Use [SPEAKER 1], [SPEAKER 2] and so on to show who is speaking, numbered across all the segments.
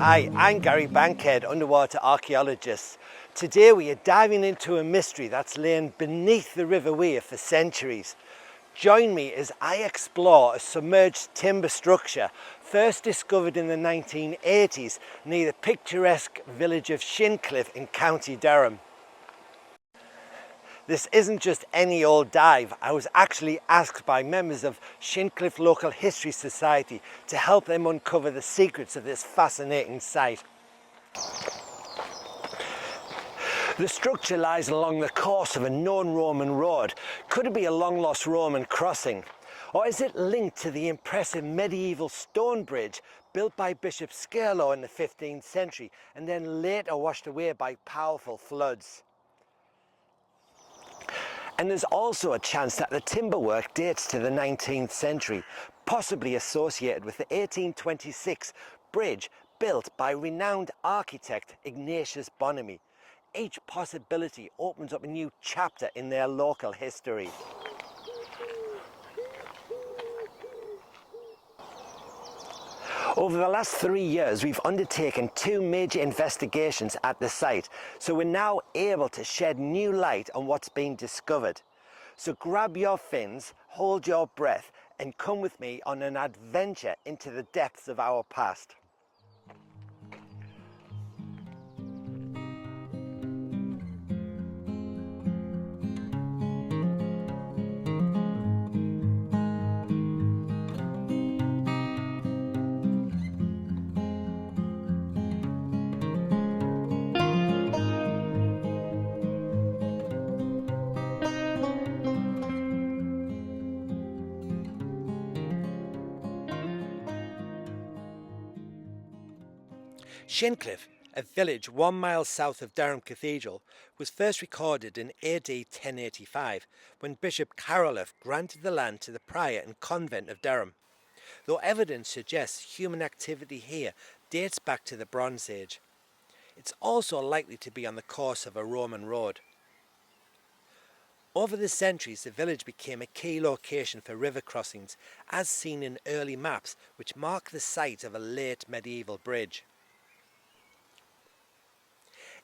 [SPEAKER 1] Hi, I'm Gary Bankhead, underwater archaeologist. Today we are diving into a mystery that's lain beneath the River Wear for centuries. Join me as I explore a submerged timber structure first discovered in the 1980s near the picturesque village of Shincliffe in County Durham. This isn't just any old dive. I was actually asked by members of Shincliffe Local History Society to help them uncover the secrets of this fascinating site. The structure lies along the course of a known Roman road. Could it be a long-lost Roman crossing? Or is it linked to the impressive medieval stone bridge built by Bishop Scurlow in the 15th century and then later washed away by powerful floods? And there's also a chance that the timber work dates to the 19th century, possibly associated with the 1826 bridge built by renowned architect Ignatius Bonomi. Each possibility opens up a new chapter in their local history. Over the last 3 years, we've undertaken 2 major investigations at the site, so we're now able to shed new light on what's been discovered. So grab your fins, hold your breath, and come with me on an adventure into the depths of our past. Shincliffe, a village 1 mile south of Durham Cathedral, was first recorded in AD 1085 when Bishop Carolus granted the land to the prior and convent of Durham, though evidence suggests human activity here dates back to the Bronze Age. It's also likely to be on the course of a Roman road. Over the centuries, the village became a key location for river crossings, as seen in early maps which mark the site of a late medieval bridge.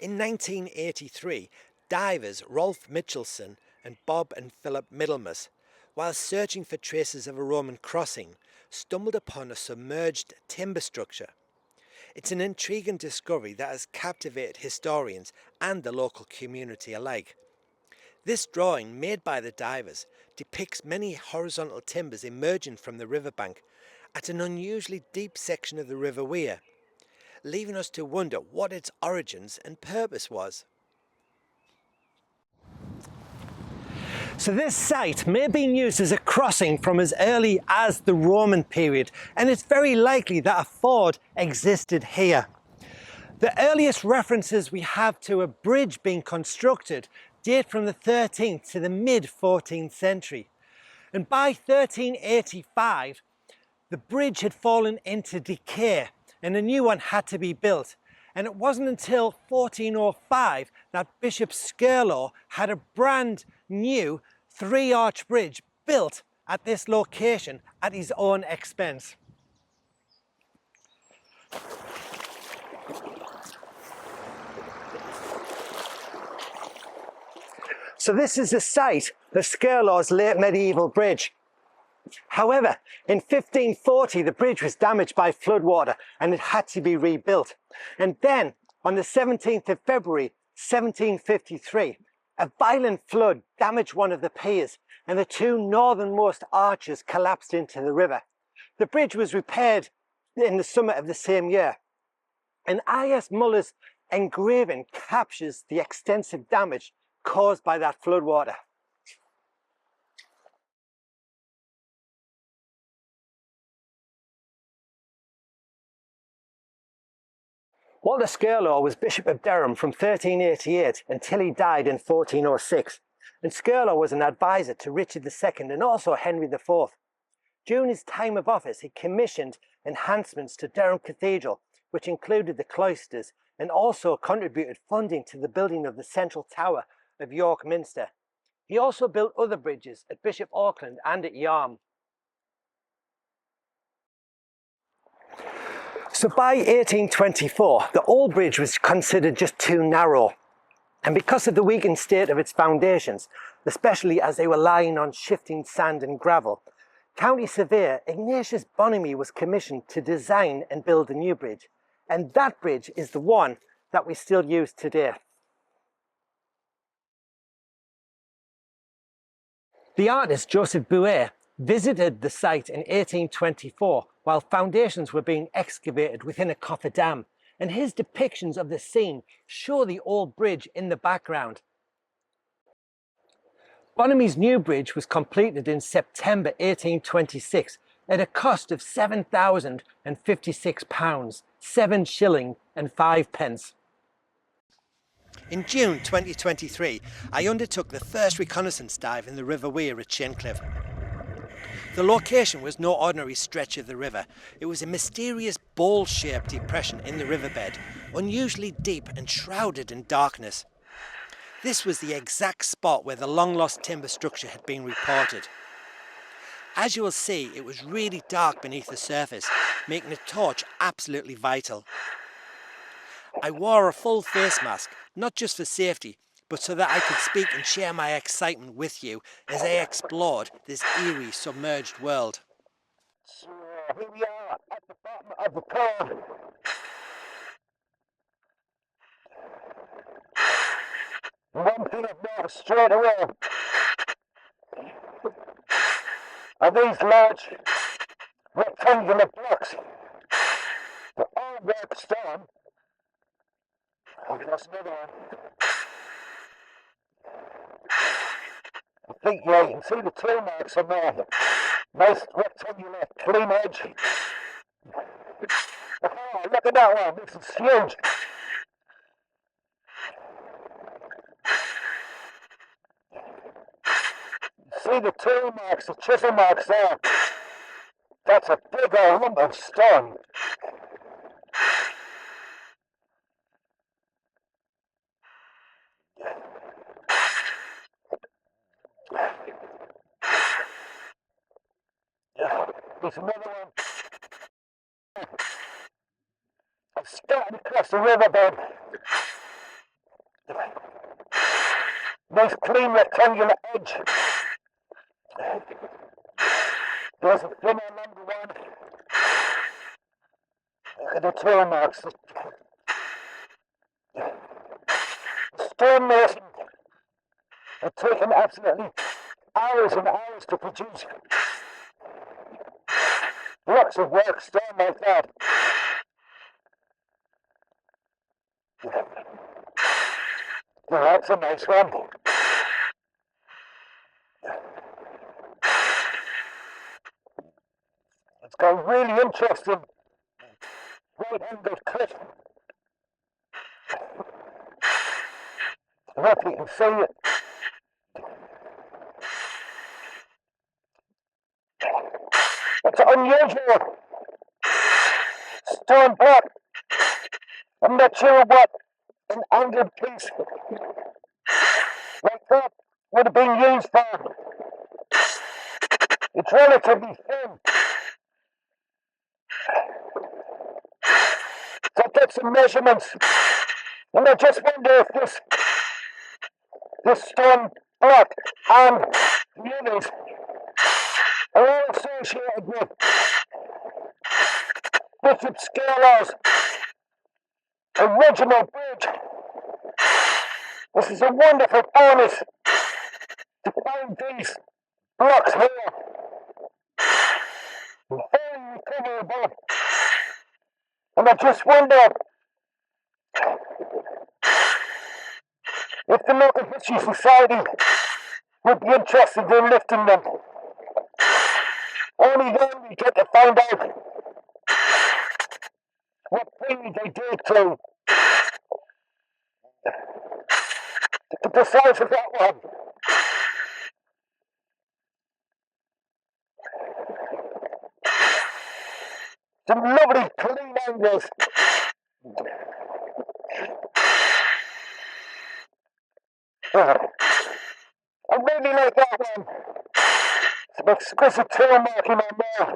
[SPEAKER 1] In 1983, divers Rolf Michelson and Bob and Philip Middlemas, while searching for traces of a Roman crossing, stumbled upon a submerged timber structure. It's an intriguing discovery that has captivated historians and the local community alike. This drawing, made by the divers, depicts many horizontal timbers emerging from the riverbank at an unusually deep section of the River Wear, leaving us to wonder what its origins and purpose was. So this site may have been used as a crossing from as early as the Roman period, and it's very likely that a ford existed here. The earliest references we have to a bridge being constructed date from the 13th to the mid-14th century. And by 1385, the bridge had fallen into decay and a new one had to be built. And it wasn't until 1405 that Bishop Scurlow had a brand new 3-arch bridge built at this location at his own expense. So this is the site of Scurlow's late medieval bridge. However, in 1540, the bridge was damaged by floodwater and it had to be rebuilt. And then, on the 17th of February, 1753, a violent flood damaged one of the piers and the 2 northernmost arches collapsed into the river. The bridge was repaired in the summer of the same year. And I.S. Muller's engraving captures the extensive damage caused by that floodwater. Walter Scurlow was Bishop of Durham from 1388 until he died in 1406, and Scurlow was an advisor to Richard II and also Henry IV. During his time of office, he commissioned enhancements to Durham Cathedral, which included the cloisters, and also contributed funding to the building of the central tower of York Minster. He also built other bridges at Bishop Auckland and at Yarm. So by 1824, the old bridge was considered just too narrow. And because of the weakened state of its foundations, especially as they were lying on shifting sand and gravel, County Surveyor Ignatius Bonomi was commissioned to design and build a new bridge. And that bridge is the one that we still use today. The artist Joseph Bouet visited the site in 1824 while foundations were being excavated within a cofferdam, and his depictions of the scene show the old bridge in the background. Bonomi's new bridge was completed in September 1826 at a cost of £7,056, 7 shillings and 5 pence. In June 2023, I undertook the first reconnaissance dive in the River Wear at Shincliffe. The location was no ordinary stretch of the river. It was a mysterious bowl-shaped depression in the riverbed, unusually deep and shrouded in darkness. This was the exact spot where the long-lost timber structure had been reported. As you will see, it was really dark beneath the surface, making a torch absolutely vital. I wore a full face mask, not just for safety, but so that I could speak and share my excitement with you as I explored this eerie, submerged world.
[SPEAKER 2] So here we are at the bottom of the pond. One thing I've noticed straight away are these large rectangular blocks. They're all work stone. Oh, that's another one. I think, yeah, you can see the clay marks on there. Nice rectangular clean edge. Oh, look at that one, this is huge. See the tool marks, the chisel marks there. That's a big old lump of stone. There's another one. I'm starting across the riverbed. Nice clean rectangular edge. There's a thinner longer one. Look at the tool marks. The stonemason are taking absolutely hours and hours to produce blocks of work stone like that. Well, that's a nice one. It's got a really interesting right-angled cliff. I hope you can see it. It's an unusual stone block. I'm not sure what an angled piece like that would have been used for. It's relatively thin. So I get some measurements, and I just wonder if this stone block and the others are all associated with Bishop Scalaw's original bridge. This is a wonderful bonus to find these blocks here. Very recoverable. And I just wonder if the local history society would be interested in lifting them. Only then we get to find out what things they did to the size of that one. Some lovely clean angles. I really like that one. Some exquisite tool marking on there.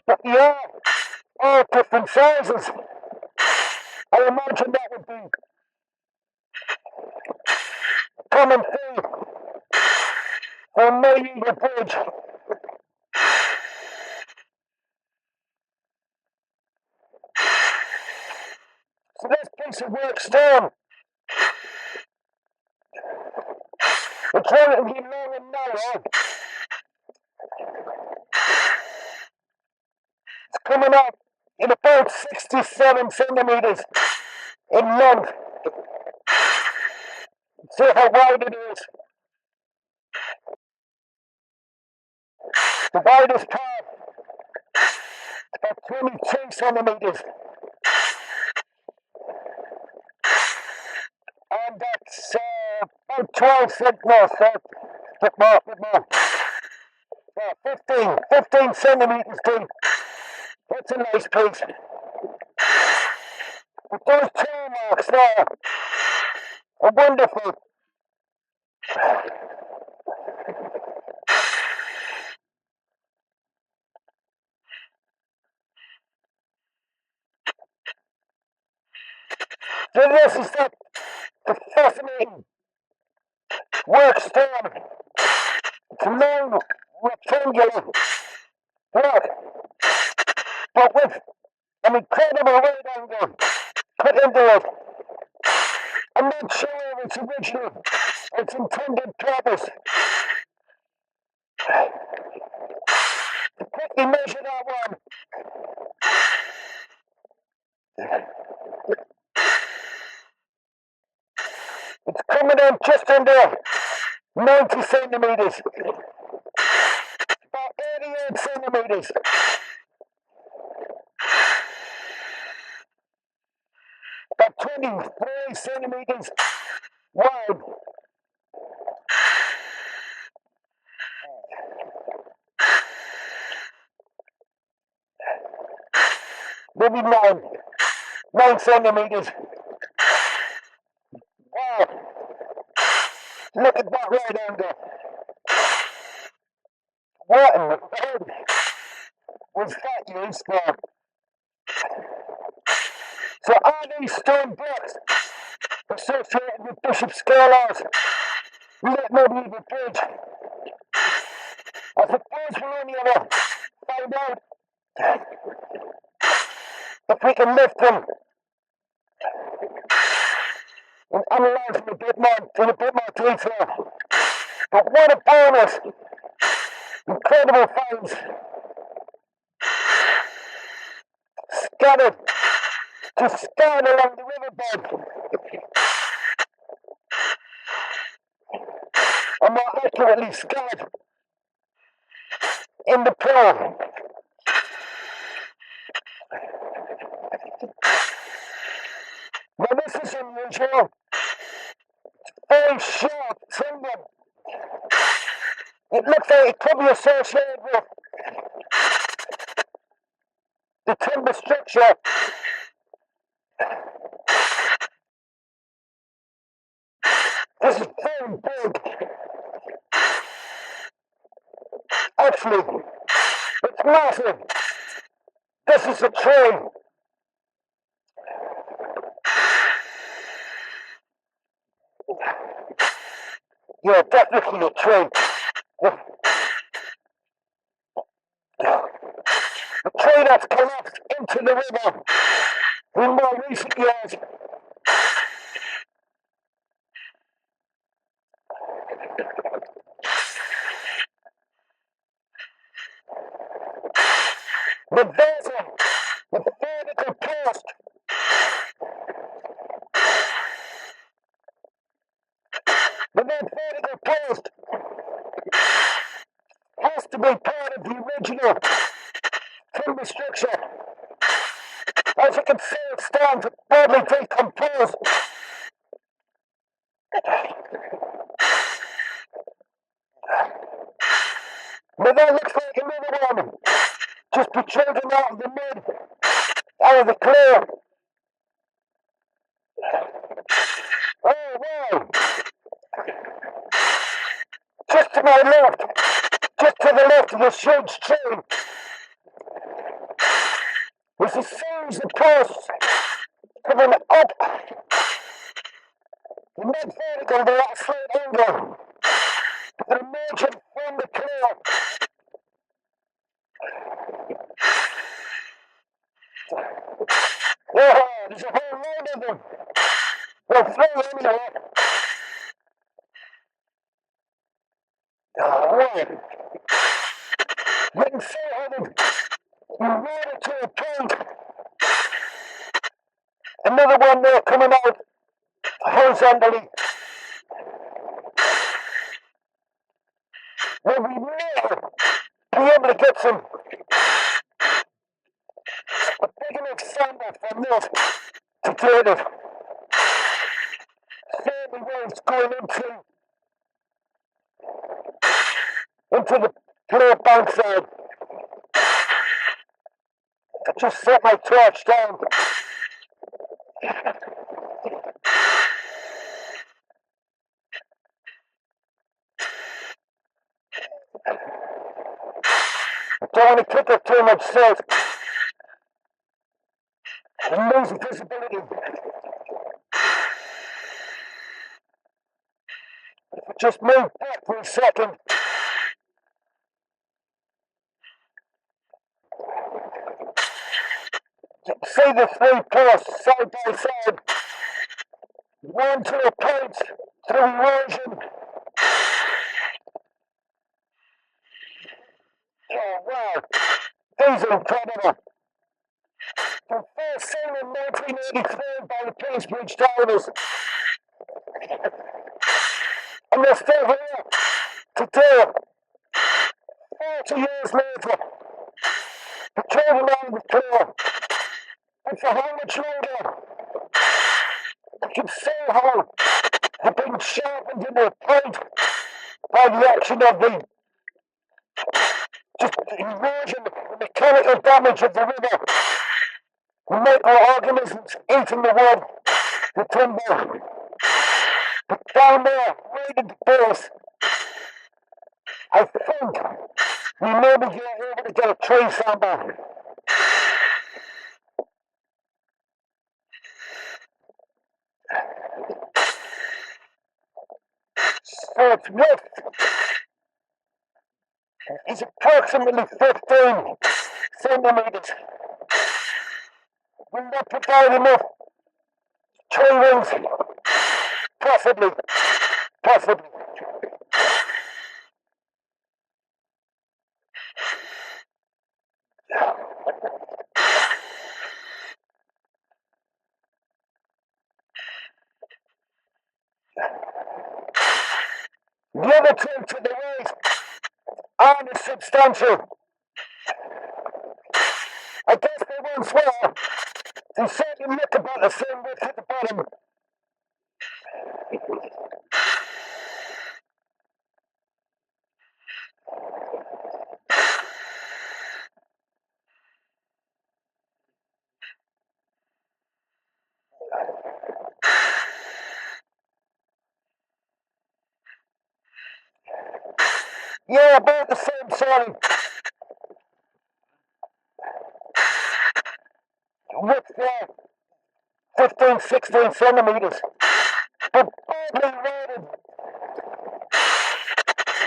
[SPEAKER 2] But yeah, different sizes. I imagine that would be common thing for a medieval bridge. So this piece of work's done. It's relatively long and narrow. It's coming up in about 67 centimetres in length. See how wide it is. The widest part is about 22 centimetres. And that's about 12 centimetres, bit more. 15 centimetres deep. That's a nice piece. But those tail marks there are wonderful. So this is the fascinating work stone. It's a long rectangular block, but with an incredible right angle put into it. I'm not sure of its original, its intended purpose. To quickly measure that one. It's coming in just under 90 centimetres. About 88 centimetres. About 23 centimetres wide. Maybe 9 centimetres. Wow. Look at that right angle. What in the world was that used for? So are these stone blocks associated with Bishop Scala's late medieval bridge? I suppose we'll only ever find out if we can lift them and analyse them in a bit more detail. But what a bonus! Incredible finds. Scattered, just scattered along the riverbed. Or more accurately, scattered in the pool. Now this is unusual. Very sharp timber. It looks like it could be associated with the timber structure. This is very big. Actually, it's massive. This is a train. Yeah, definitely a train. A train that's collapsed into the river in more recent years. The vessel, the vertical post, vertical post has to be part of the original timber structure. As you can see, it stands badly decomposed. But that looks like another one, just protruding out of the mud, out of the clay. Oh wow! Just to my left, just to the left of this huge tree, There's a series of posts coming up the mid-vertical, they're at a straight angle. They're emerging from the clear. Oh, there's a whole load of them. They're through anyway. Oh, right. You can see how they rode it to a point. Another one there coming out horizontally. Well, we may be able to get a big enough sample from this to date it. Certainly where it's going into the clear bankside. I just set my torch down. I don't want to kick up too much silt and lose visibility. If I just move back for a second. See the three posts side by side. One to a point through erosion. Oh wow, these are incredible. The first seen in 1983 by the Peacebridge divers. And they're still here today, 40 years later. The cable line is clear. And for how much longer? You can see how they've been sharpened into a point by the action of the erosion, the mechanical damage of the river, the microorganisms eating the wood, the timber. But down there, right at the base, I think we may be able to get a tree sample. So its width is approximately 15 centimeters. Will that provide enough tree rings? Possibly. Possibly. The other two to the right aren't as substantial. I guess they once were. They certainly look about the same width at the bottom. Yeah, about the same sort of width there. 15, 16 centimeters. But badly eroded.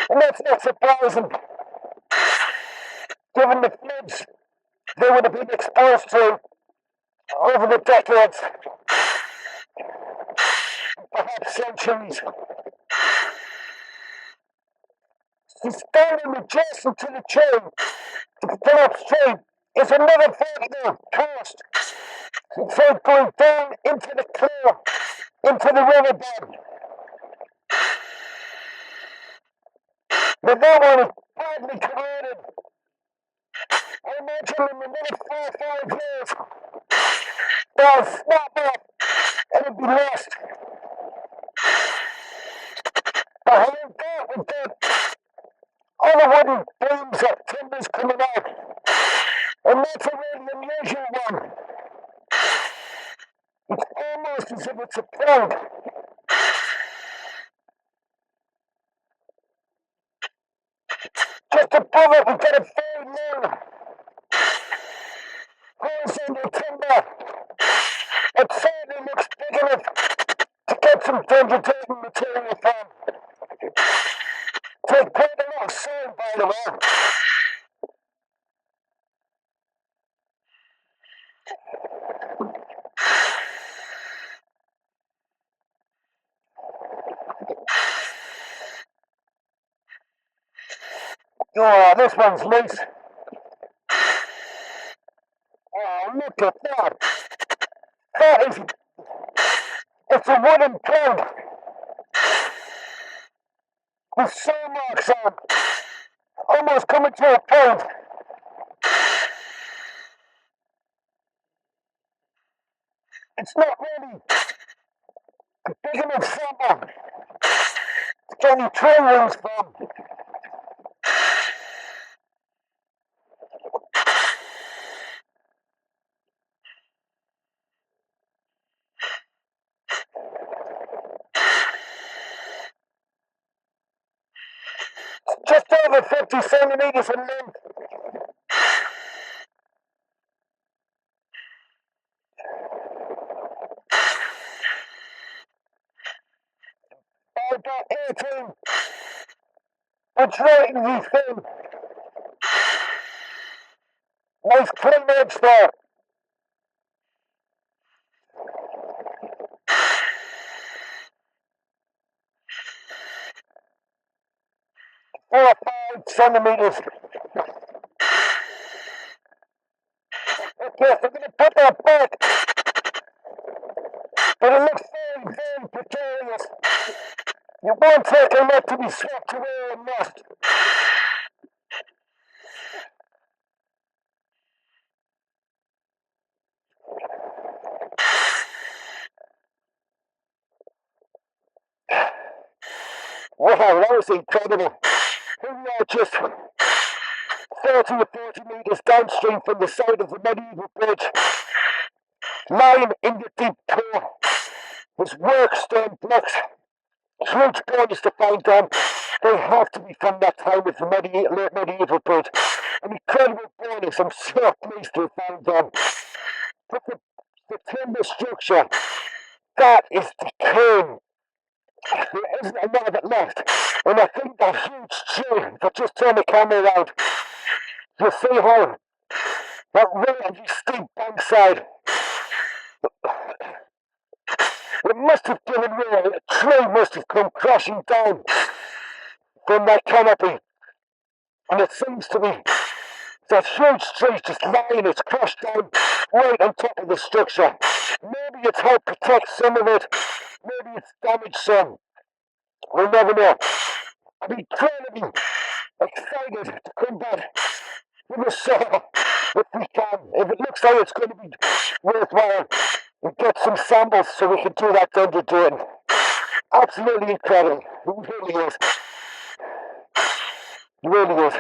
[SPEAKER 2] And that's not surprising, given the floods they would have been exposed to over the decades, perhaps centuries. So standing adjacent to the chain to the pull upstream is another vertical post. It's like going down into the clear, into the riverbed. But that one is badly corroded. I imagine in another 4 or 5 years, they'll snap off and it'll be lost. Behind that, we've got other wooden beams of timbers coming out. And that's a really unusual one. It's almost as if it's a plank. Just above it, we've got a very long horizontal single timber. It certainly looks big enough to get some dendrodating material from. Take quite a lot of soil, by the way. Oh, this one's loose. Oh, look at that. That is... It's a wooden plank with saw marks on. Almost coming to a point. It's not really a big enough sample to get any trail runs from. Just over 50 centimeters in length. I've got 18. It's relatively thin. Nice clean edge there. Four or 5 centimeters. Okay, so I'm going to put that back. But it looks very, very precarious. It won't take a lot to be swept away and lost. Wow, that was incredible. Here we are just 30 or 40 metres downstream from the side of the medieval bridge, lying in the deep pool. There's work stone blocks, huge bodies to find them. They have to be from that time with the late medieval bridge. An incredible bodies, I'm so pleased to have found them. But the timber structure, that is decaying. There isn't a lot of it left. And I think that huge tree, if I just turn the camera around, you'll see how that relatively steep bankside, it must have given way. A tree must have come crashing down from that canopy. And it seems to me that huge tree just lying, it's crashed down right on top of the structure. Maybe it's helped protect some of it. Maybe it's damaged some. We'll never know. I'm incredibly excited to come back with a saw if we can. If it looks like it's going to be worthwhile, and get some samples so we can do that dendrodating. Absolutely incredible. It really is. It really is.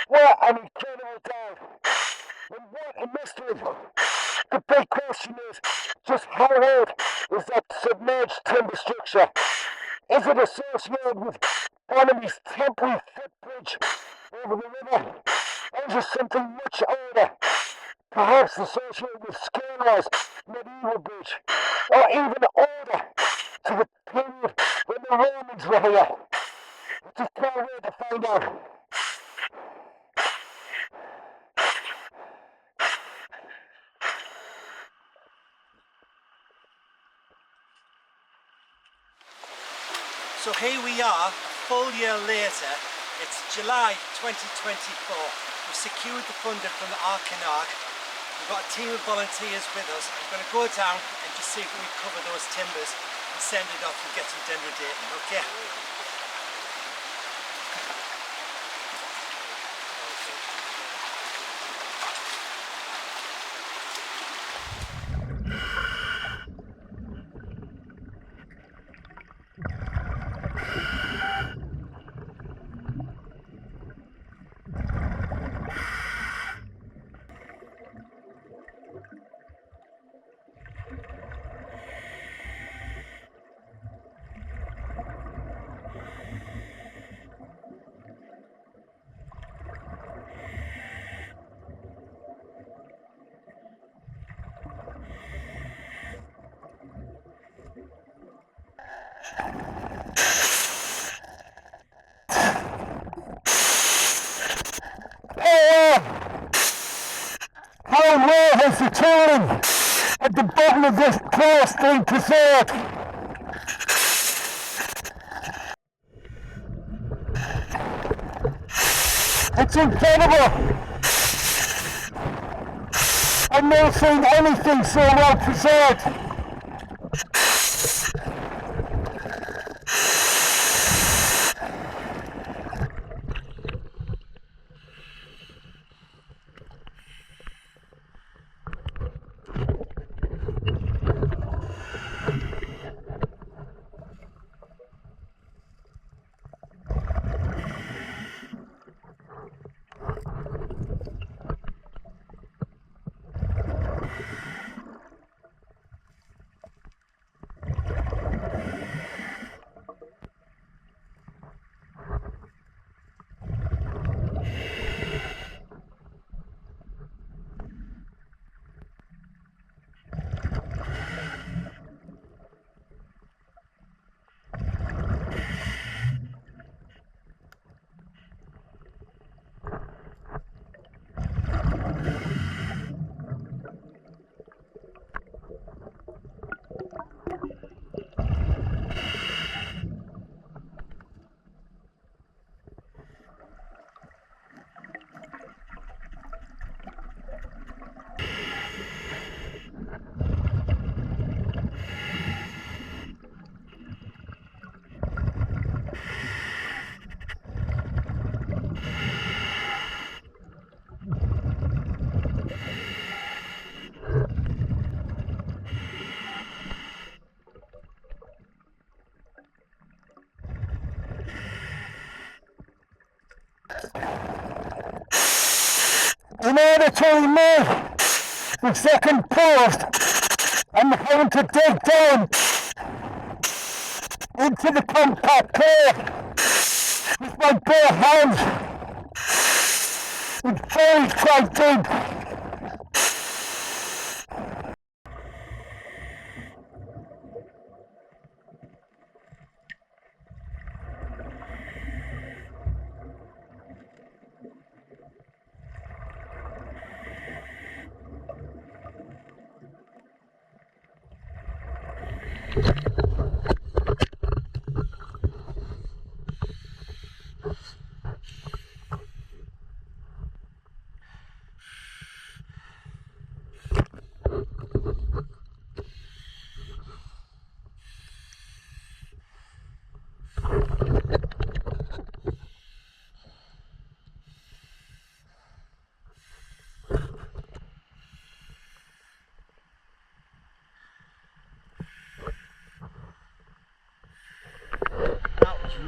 [SPEAKER 2] What an incredible dive. And what a mystery. The big question is, just how old is that submerged timber structure? Is it associated with Bonomi's temporary footbridge over the river? Or is it something much older? Perhaps associated with Scala's medieval bridge? Or even older, to the period when the Romans were here? I just can't wait to find out.
[SPEAKER 1] So here we are, a full year later. It's July 2024. We've secured the funding from the Archaeology. We've got a team of volunteers with us. I'm going to go down and just see if we can cover those timbers and send it off and get some dendrodating, okay?
[SPEAKER 2] How low has the tooling at the bottom of this place been preserved? It's incredible! I've never seen anything so well preserved. In order to remove the second post, I'm going to dig down into the compact clay with my bare hands. It's very quite deep.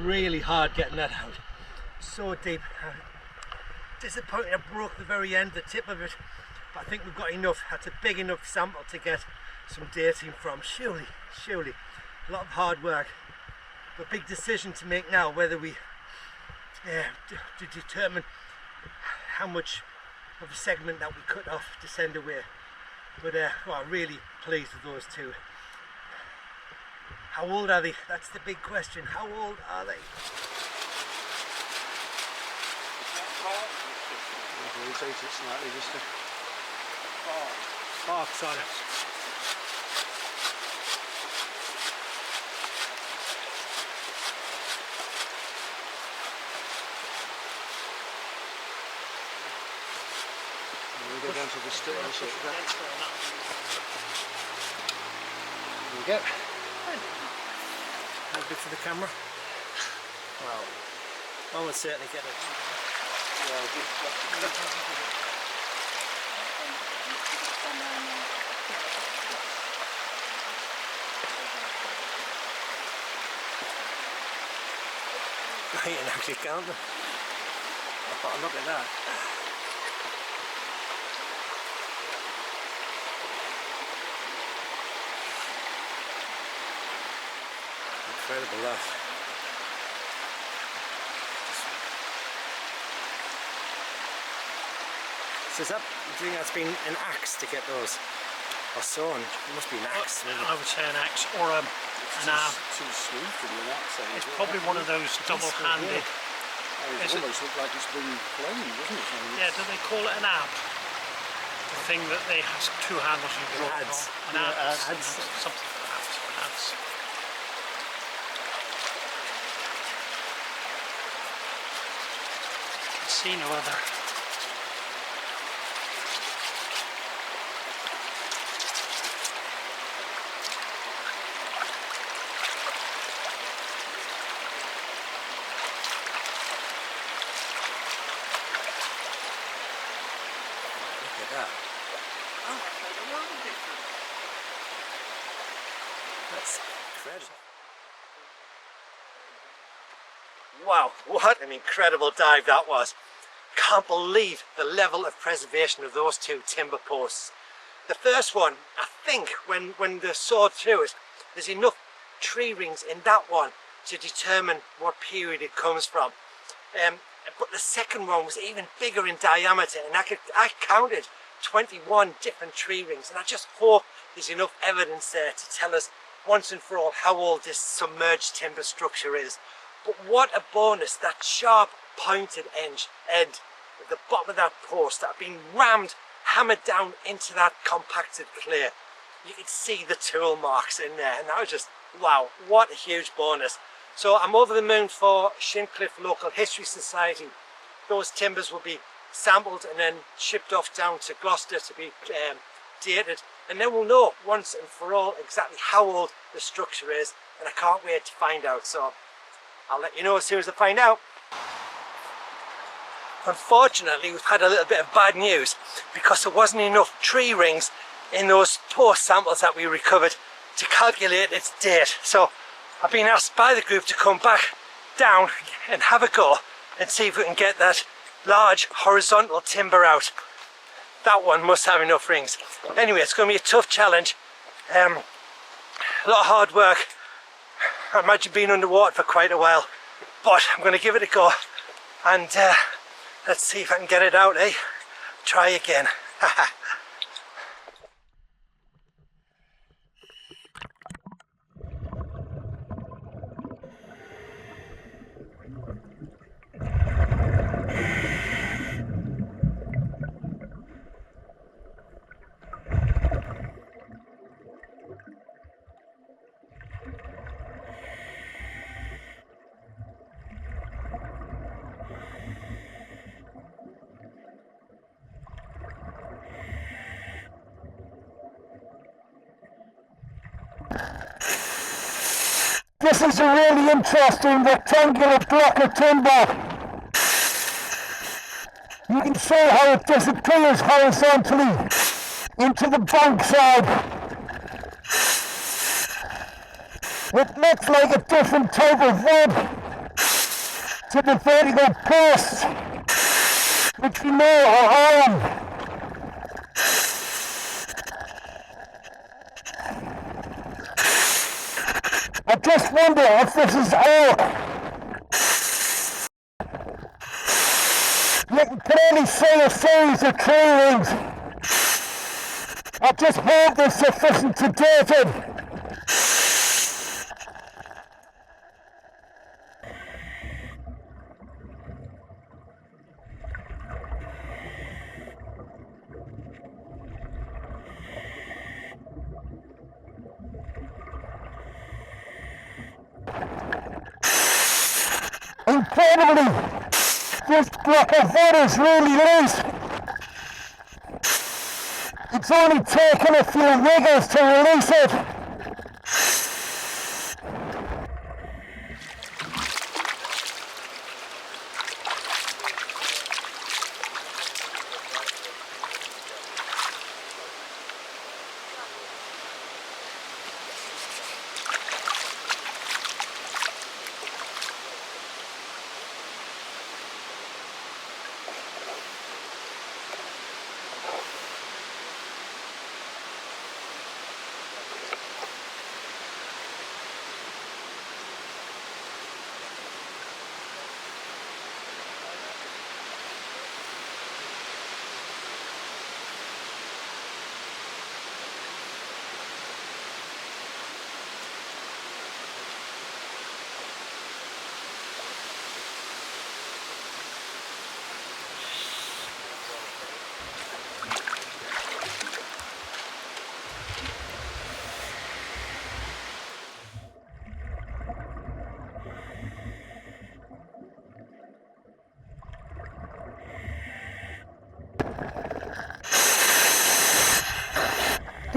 [SPEAKER 1] Really hard getting that out, so deep. Disappointing I broke the very end, the tip of it, but I think we've got enough. That's a big enough sample to get some dating from. Surely a lot of hard work, but big decision to make now, whether we to determine how much of a segment that we cut off to send away. But well, really pleased with those two. How old are they? That's the big question. How old are they?
[SPEAKER 3] Rotate it slightly just to...
[SPEAKER 1] Barks on it.
[SPEAKER 3] We go down to the stairs. There we go.
[SPEAKER 1] A bit for the camera. Well, I would certainly get it. I can actually count them. Oh, look at that. Incredible that. So is that, do you think that's been an axe to get those? or sawn. It must be an axe, really.
[SPEAKER 4] I would say an axe or an arm.
[SPEAKER 3] Too smooth to be an axe.
[SPEAKER 4] It's probably one of those double-handed.
[SPEAKER 3] It almost looks like it's been planed, doesn't it?
[SPEAKER 4] Yeah, do they call it an ab? The thing that they has two handles you draw it
[SPEAKER 1] Adze.
[SPEAKER 4] on. An adze.
[SPEAKER 1] Adze.
[SPEAKER 4] Something like that. An adze. I see no other.
[SPEAKER 1] Look at that. That's incredible. Wow, what an incredible dive that was. Can't believe the level of preservation of those two timber posts. The first one, I think when they sawed through it, there's enough tree rings in that one to determine what period it comes from. But the second one was even bigger in diameter, and I counted 21 different tree rings, and I just hope there's enough evidence there to tell us once and for all how old this submerged timber structure is. But what a bonus, that sharp pointed end at the bottom of that post that had been rammed, hammered down into that compacted clay. You could see the tool marks in there, and that was just, wow, what a huge bonus. So I'm over the moon for Shincliffe Local History Society. Those timbers will be sampled and then shipped off down to Gloucester to be dated, and then we'll know once and for all exactly how old the structure is, and I can't wait to find out. So I'll let you know as soon as I find out. Unfortunately, we've had a little bit of bad news because there wasn't enough tree rings in those post samples that we recovered to calculate its date. So I've been asked by the group to come back down and have a go and see if we can get that large horizontal timber out. That one must have enough rings. Anyway, it's going to be a tough challenge. A lot of hard work. I imagine being underwater for quite a while, but I'm going to give it a go, and let's see if I can get it out, eh? Try again.
[SPEAKER 2] This is a really interesting rectangular block of timber. You can see how it disappears horizontally into the bankside. It looks like a different type of wood to the vertical posts, which we know are iron. I just wonder if this is oak. You can clearly see a series of tree rings. I just hope they're sufficient to date it. Incredibly, this block of wood is really loose. It's only taken a few wiggles to release it.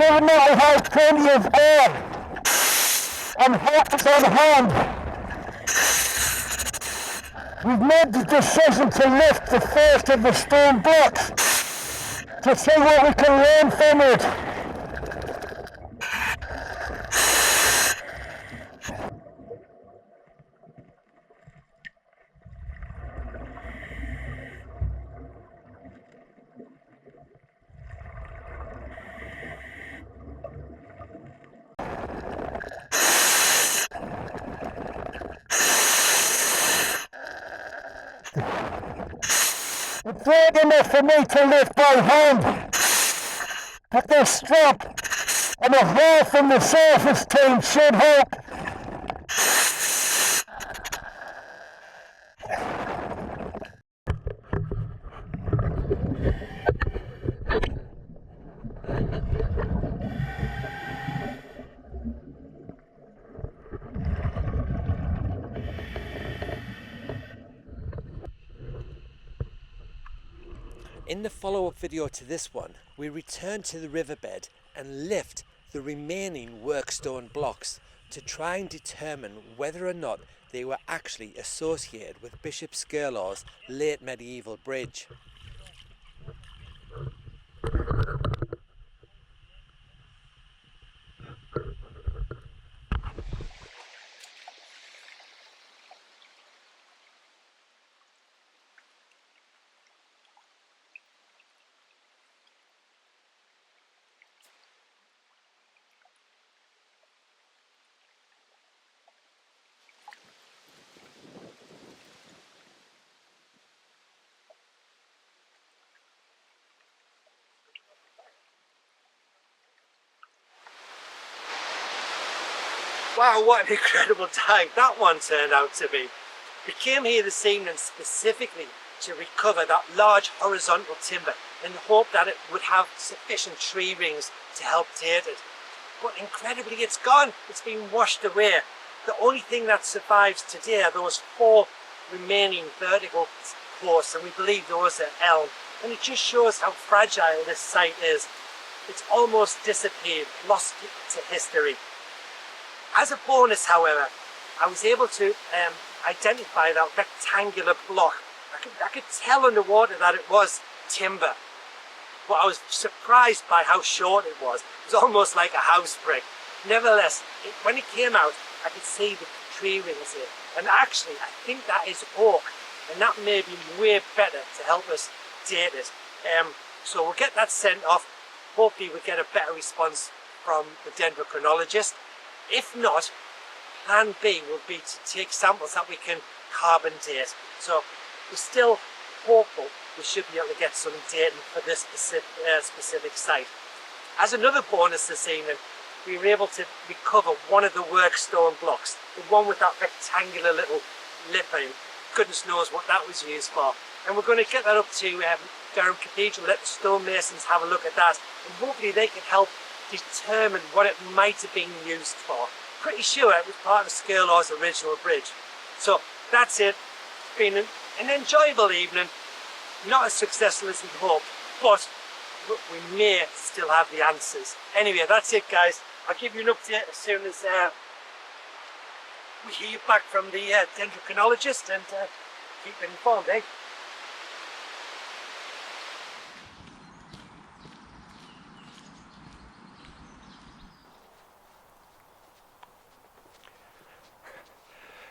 [SPEAKER 2] given that we have plenty of air and hats on hand, we've made the decision to lift the first of the stone blocks to see what we can learn from it. It's hard enough for me to lift by hand, but the strap and a hole from the surface team should help.
[SPEAKER 1] In the follow-up video to this one, we return to the riverbed and lift the remaining workstone blocks to try and determine whether or not they were actually associated with Bishop Skirlaw's late medieval bridge. Wow, what an incredible time that one turned out to be. We came here this evening specifically to recover that large horizontal timber in the hope that it would have sufficient tree rings to help date it. But incredibly it's gone, it's been washed away. The only thing that survives today are those 4 remaining vertical posts, and we believe those are elm. And it just shows how fragile this site is. It's almost disappeared, lost to history. As a bonus, however, I was able to identify that rectangular block. I could tell underwater that it was timber, but I was surprised by how short it was. It was almost like a house brick. Nevertheless, when it came out, I could see the tree rings here. And actually, I think that is oak, and that may be way better to help us date it. So we'll get that sent off. Hopefully we'll get a better response from the dendrochronologist. If not, plan B will be to take samples that we can carbon date. So we're still hopeful we should be able to get some dating for this specific site. As another bonus this evening, we were able to recover one of the workstone blocks, the one with that rectangular little lip in. Goodness knows what that was used for. And we're going to get that up to Durham Cathedral, let the stonemasons have a look at that, and hopefully they can help determine what it might have been used for. Pretty sure it was part of Skirlaw's original bridge. So that's it. It's been an enjoyable evening, not as successful as we hoped, but we may still have the answers. Anyway, that's it guys. I'll give you an update as soon as we hear back from the dendrochronologist, and keep it informed, eh?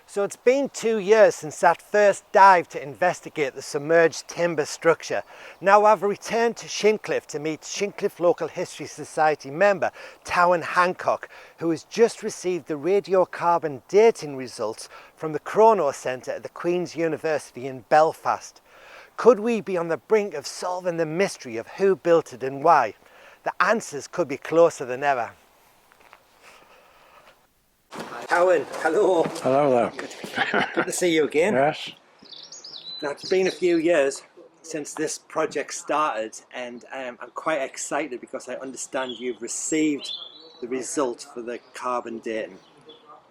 [SPEAKER 1] So it's been 2 years since that first dive to investigate the submerged timber structure. Now I've returned to Shincliffe to meet Shincliffe Local History Society member Towan Hancock, who has just received the radiocarbon dating results from the Chrono Centre at the Queen's University in Belfast. Could we be on the brink of solving the mystery of who built it and why? The answers could be closer than ever. Towan, hello.
[SPEAKER 5] Hello there.
[SPEAKER 1] Good to see you again.
[SPEAKER 5] Yes.
[SPEAKER 1] Now, it's been a few years since this project started, and I'm quite excited because I understand you've received the result for the carbon dating.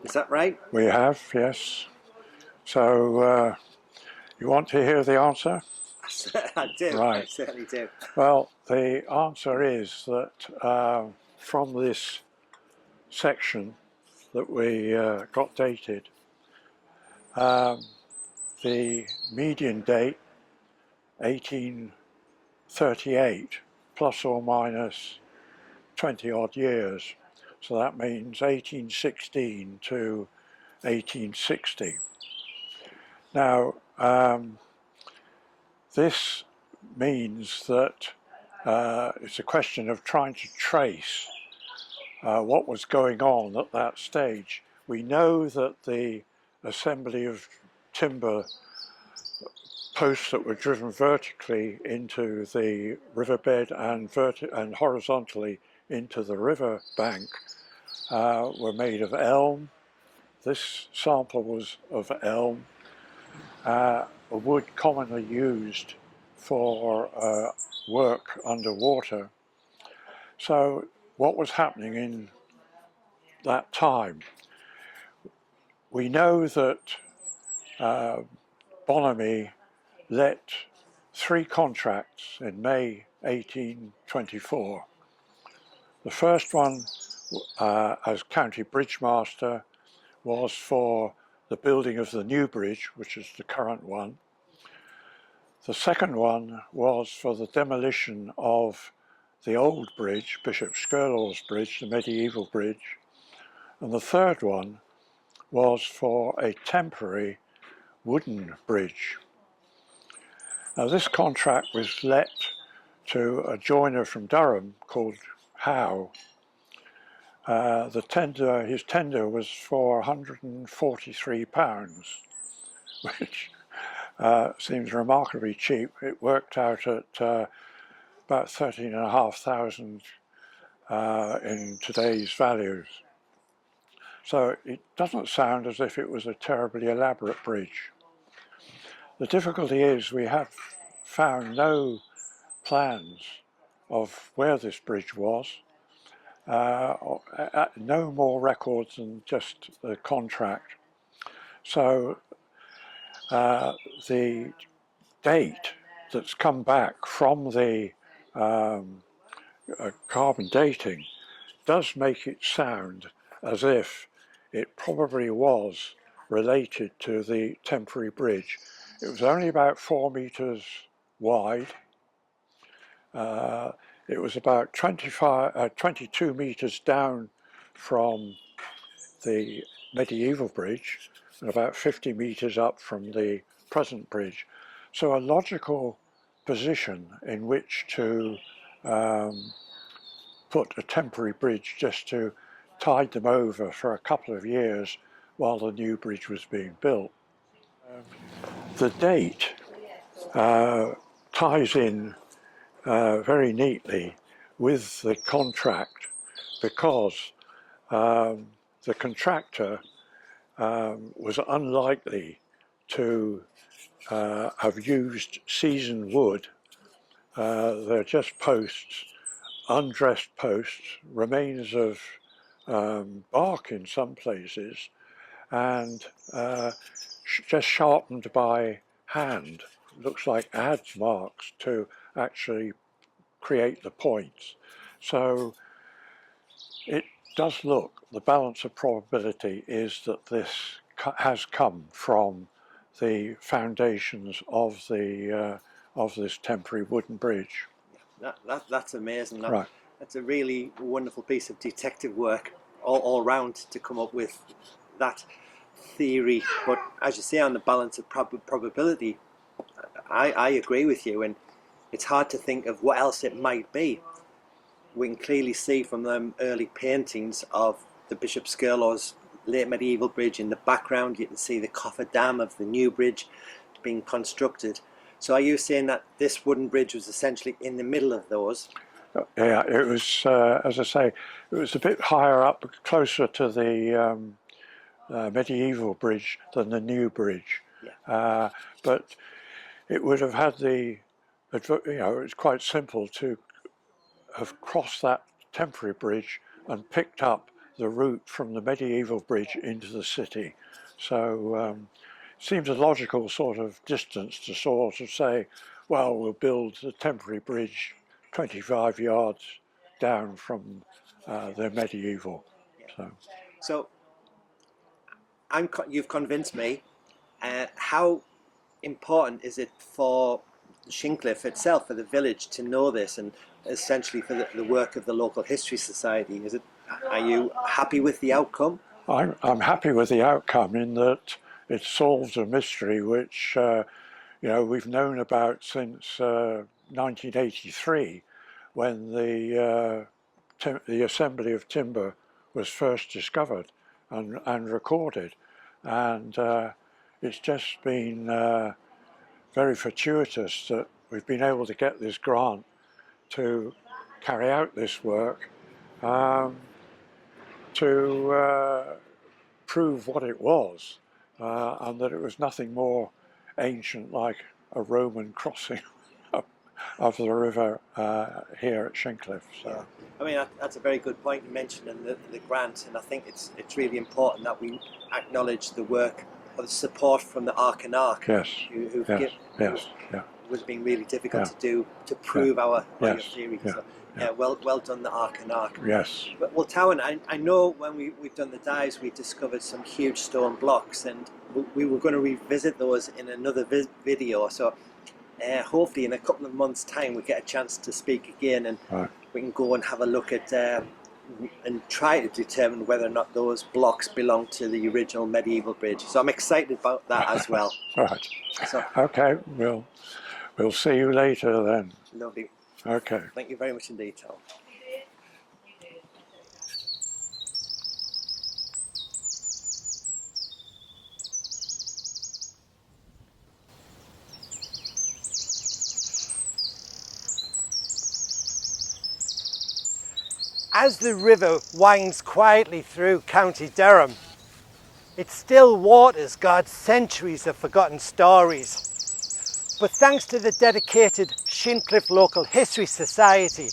[SPEAKER 1] Is that right?
[SPEAKER 5] We have, yes. So, you want to hear the answer?
[SPEAKER 1] I do,
[SPEAKER 5] Right.
[SPEAKER 1] I certainly do.
[SPEAKER 5] Well, the answer is that from this section that we got dated, the median date 1838 plus or minus 20 odd years. So that means 1816 to 1860. Now, this means that it's a question of trying to trace what was going on at that stage. We know that the assembly of timber posts that were driven vertically into the riverbed and horizontally into the river bank were made of elm. This sample was of elm, a wood commonly used for work underwater. So what was happening in that time? We know that Bonomi let 3 contracts in May 1824. The first one as County Bridge Master was for the building of the new bridge, which is the current one. The second one was for the demolition of the old bridge, Bishop Skirlaw's bridge, the medieval bridge. And the third one was for a temporary wooden bridge. Now this contract was let to a joiner from Durham called Howe. His tender was for £143, which seems remarkably cheap. It worked out at about 13,500 in today's values. So it doesn't sound as if it was a terribly elaborate bridge. The difficulty is we have found no plans of where this bridge was, no more records than just the contract. So the date that's come back from the carbon dating does make it sound as if it probably was related to the temporary bridge. It was only about 4 meters wide. It was about 22 meters down from the medieval bridge and about 50 meters up from the present bridge. So a logical position in which to put a temporary bridge just to tide them over for a couple of years while the new bridge was being built. The date ties in very neatly with the contract because the contractor was unlikely to have used seasoned wood. They're just posts, undressed posts, remains of bark in some places, and just sharpened by hand. Looks like adze marks to actually create the points. So it does look, the balance of probability is that this has come from the foundations of the of this temporary wooden bridge.
[SPEAKER 1] That's amazing.
[SPEAKER 5] Right.
[SPEAKER 1] That's a really wonderful piece of detective work all round to come up with that theory. But as you say, on the balance of probability, I agree with you, and it's hard to think of what else it might be. We can clearly see from them early paintings of the Bishop Skirlaw's late medieval bridge in the background. You can see the coffer dam of the new bridge being constructed. So are you saying that this wooden bridge was essentially in the middle of those?
[SPEAKER 5] Yeah, it was, as I say, it was a bit higher up, closer to the medieval bridge than the new bridge.
[SPEAKER 1] Yeah.
[SPEAKER 5] But it would have had the, it's quite simple to have crossed that temporary bridge and picked up the route from the medieval bridge into the city. So it seems a logical sort of distance to sort of say, well, we'll build the temporary bridge 25 yards down from they're medieval.
[SPEAKER 1] So you've convinced me. How important is it for Shincliffe itself, for the village, to know this, and essentially for the work of the local history society? Are you happy with the outcome?
[SPEAKER 5] I'm happy with the outcome in that it solves a mystery which we've known about since 1983, when the Assembly of Timber was first discovered and recorded, and it's just been very fortuitous that we've been able to get this grant to carry out this work, to prove what it was, and that it was nothing more ancient like a Roman crossing of the river here at Shincliffe. So.
[SPEAKER 1] Yeah. I mean, that's a very good point you mentioned in the grant, and I think it's really important that we acknowledge the work or the support from the Ark and Ark,
[SPEAKER 5] Yes.
[SPEAKER 1] was being really difficult to do to prove our theory.
[SPEAKER 5] Yeah.
[SPEAKER 1] So, well done, the Ark and Ark.
[SPEAKER 5] Yes.
[SPEAKER 1] But, well, Tawan, I know when we've done the dives, we discovered some huge stone blocks, and we were going to revisit those in another video. So hopefully in a couple of months' time we get a chance to speak again, and we can go and have a look at and try to determine whether or not those blocks belong to the original medieval bridge. So I'm excited about that as well.
[SPEAKER 5] Right.
[SPEAKER 1] So,
[SPEAKER 5] okay, we'll see you later then.
[SPEAKER 1] Lovely.
[SPEAKER 5] Okay.
[SPEAKER 1] Thank you very much indeed, Tom. As the river winds quietly through County Durham, it still waters God's centuries of forgotten stories. But thanks to the dedicated Shincliffe Local History Society,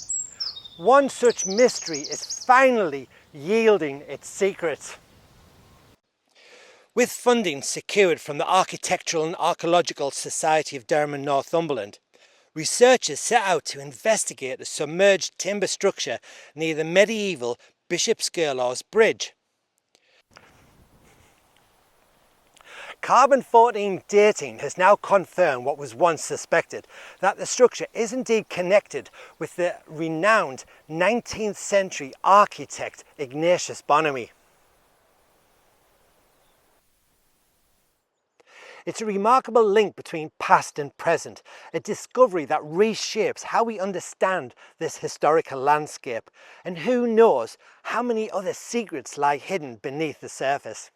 [SPEAKER 1] one such mystery is finally yielding its secrets. With funding secured from the Architectural and Archaeological Society of Durham and Northumberland, researchers set out to investigate the submerged timber structure near the medieval Bishopsgirlaw's Bridge. Carbon-14 dating has now confirmed what was once suspected, that the structure is indeed connected with the renowned 19th century architect Ignatius Bonomi. It's a remarkable link between past and present, a discovery that reshapes how we understand this historical landscape, and who knows how many other secrets lie hidden beneath the surface.